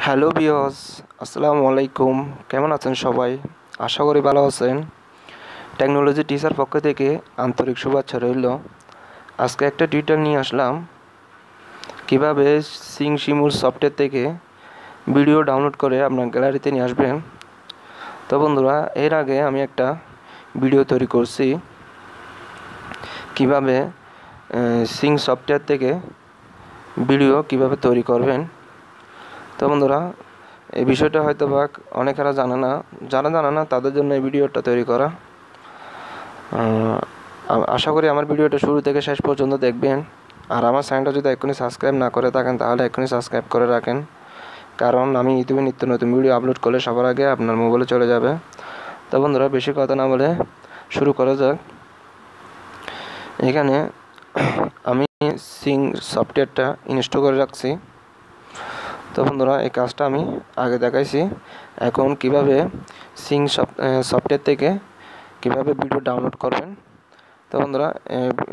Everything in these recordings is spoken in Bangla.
হ্যালো ভিউয়ার্স, আসসালামু আলাইকুম। কেমন আছেন সবাই? আশা করি ভালো আছেন। টেকনোলজি টিচার পক্ষ থেকে আন্তরিক শুভেচ্ছা রইল। আজকে একটা টিউটোরিয়াল নিয়ে আসলাম কিভাবে স্মule সফটওয়্যার থেকে ভিডিও ডাউনলোড করে আপনার গ্যালারিতে নিয়ে আসবেন। তো বন্ধুরা, এর আগে আমি একটা ভিডিও তৈরি করছি কিভাবে সফটওয়্যার থেকে ভিডিও কিভাবে তৈরি করবেন। তো বন্ধুরা, এই বিষয়টা হয়তো বা অনেকেরা জানে না, যারা জানে না তাদের জন্য এই ভিডিওটা তৈরি করা। আশা করি আমার ভিডিওটা শুরু থেকে শেষ পর্যন্ত দেখবেন। আর আমার চ্যানেলটা যদি এখনই সাবস্ক্রাইব না করে থাকেন তাহলে এখনই সাবস্ক্রাইব করে রাখেন, কারণ আমি ইউটিউবে নিত্য নতুন ভিডিও আপলোড করলে সবার আগে আপনার মোবাইলে চলে যাবে। তো বন্ধুরা, বেশি কথা না বলে শুরু করা যাক। এখানে আমি সফটওয়্যারটা ইনস্টল করে রাখছি। তো বন্ধুরা, এই কাজটা আমি আগে দেখাইছি। এখন কিভাবে সফটওয়্যার থেকে কিভাবে ভিডিও ডাউনলোড করবেন। তো বন্ধুরা,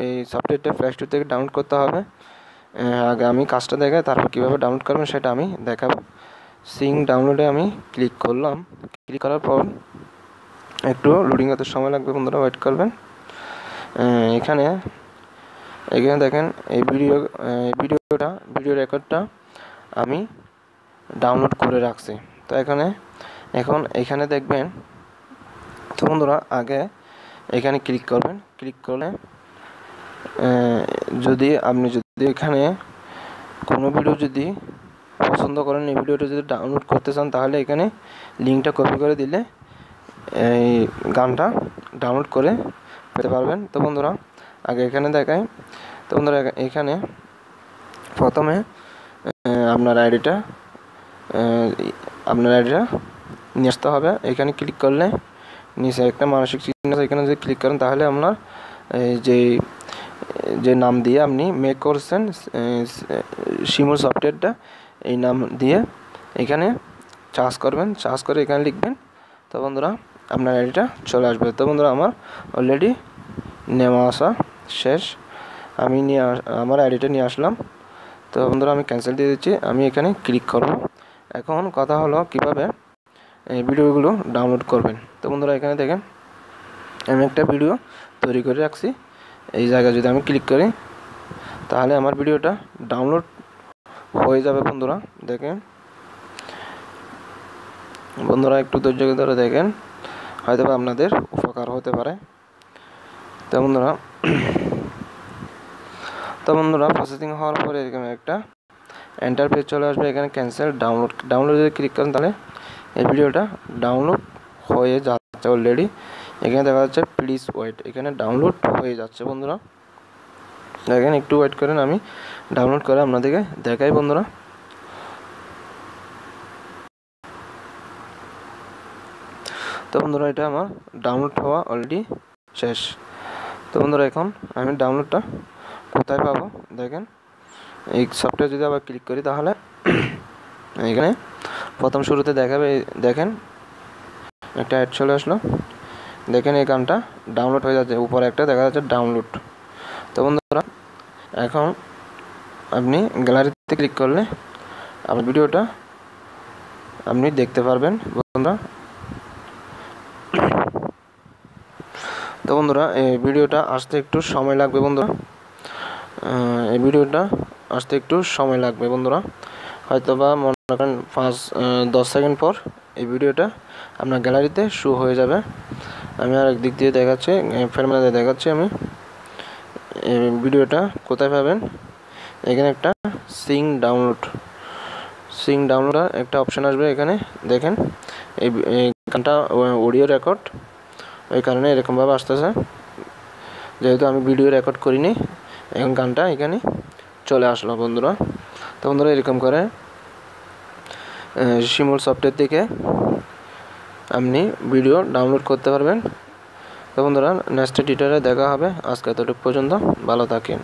এই সফটওয়্যারটা প্লে স্টোর থেকে ডাউনলোড করতে হবে। আগে আমি কাজটা দেখাই, তারপর কীভাবে ডাউনলোড করবেন সেটা আমি দেখাবো। ডাউনলোডে আমি ক্লিক করলাম। ক্লিক করার পর একটু লোডিং হতে সময় লাগবে, বন্ধুরা ওয়েট করবেন। এখানে দেখেন এই ভিডিও রেকর্ডটা আমি ডাউনলোড করে রাখছি। তো এখানে দেখবেন। তো বন্ধুরা, আগে এখানে ক্লিক করবেন। ক্লিক করলে যদি এখানে কোনো ভিডিও যদি পছন্দ করেন, এই ভিডিওটা যদি ডাউনলোড করতে চান, তাহলে এখানে লিঙ্কটা কপি করে দিলে এই গানটা ডাউনলোড করে পেতে পারবেন। তো বন্ধুরা, আগে এখানে দেখাই। তো বন্ধুরা, এখানে প্রথমে আপনার আইডিটা নিয়ে আসতে হবে। এখানে ক্লিক করলে নিচে একটা মানসিক চিহ্ন আছে, এখানে যদি ক্লিক করেন তাহলে আপনার যে নাম দিয়ে আপনি মেক করছেন স্মule সফটওয়্যারটা, এই নাম দিয়ে এখানে চার্জ করবেন। চার্জ করে এখানে লিখবেন। তো বন্ধুরা, আপনার আইডিটা চলে আসবে। তো বন্ধুরা, আমার অলরেডি নেওয়া আসা শেষ। আমি আমার আইডিটা নিয়ে আসলাম। তো বন্ধুরা, আমি ক্যান্সেল দিয়ে দিচ্ছি। আমি এখানে ক্লিক করব। এখন কথা হলো কিভাবে এই ভিডিওগুলো ডাউনলোড করবেন। তো বন্ধুরা, এখানে দেখেন আমি একটা ভিডিও তৈরি করে রাখছি। এই জায়গায় যদি আমি ক্লিক করি তাহলে আমার ভিডিওটা ডাউনলোড হয়ে যাবে। বন্ধুরা দেখেন, বন্ধুরা একটু ধৈর্য ধরে দেখেন, হয়তো আপনাদের উপকার হতে পারে। তো বন্ধুরা, প্রসেসিং হওয়ার পরে এরকম একটা এন্টার পেজ চলে আসবে। এখানে ক্যান্সেল ডাউনলোড যদি ক্লিক করেন তাহলে এই ভিডিওটা ডাউনলোড হয়ে যাচ্ছে অলরেডি। এখানে দেখা যাচ্ছে প্লিজ ওয়েট, এখানে ডাউনলোড হয়ে যাচ্ছে। বন্ধুরা দেখেন, একটু ওয়েট করেন, আমি ডাউনলোড করে আপনাদেরকে দেখাই। বন্ধুরা, তো বন্ধুরা, এটা আমার ডাউনলোড হওয়া অলরেডি শেষ। তো বন্ধুরা, এখন আমি ডাউনলোডটা কোথায় পাবো দেখেন। এই সফটওয়্যার যদি আবার ক্লিক করি তাহলে এখানে প্রথম শুরুতে দেখাবে। দেখেন একটা অ্যাড চলে আসলো। দেখেন এই গানটা ডাউনলোড হয়ে যাচ্ছে, উপরে একটা দেখা যাচ্ছে ডাউনলোড। তো বন্ধুরা, এখন আপনি গ্যালারিতে ক্লিক করলে আপনার ভিডিওটা আপনি দেখতে পারবেন। বন্ধুরা, তো বন্ধুরা, এই ভিডিওটা আসতে একটু সময় লাগবে। বন্ধুরা, এই ভিডিওটা আসতে একটু সময় লাগবে। বন্ধুরা, হয়তো বা মনে করেন 5-10 সেকেন্ড পর এই ভিডিওটা আপনার গ্যালারিতে শো হয়ে যাবে। আমি আর একদিক দিয়ে দেখাচ্ছি, ফেরমাতে দেখাচ্ছি আমি এই ভিডিওটা কোথায় পাবেন। এখানে একটা ডাউনলোড একটা অপশান আসবে। এখানে দেখেন এই গানটা অডিও রেকর্ড, ওই কারণে এরকমভাবে আসতেছে। যেহেতু আমি ভিডিও রেকর্ড করিনি, এখন গানটা এখানে চলে আসলো। বন্ধুরা, তো বন্ধুরা, এরকম করে স্মule সফটওয়্যার থেকে আপনি ভিডিও ডাউনলোড করতে পারবেন। তো বন্ধুরা, নেক্সট টিউটোরিয়ালে দেখা হবে। আজকে এতটুকু পর্যন্ত, ভালো থাকেন।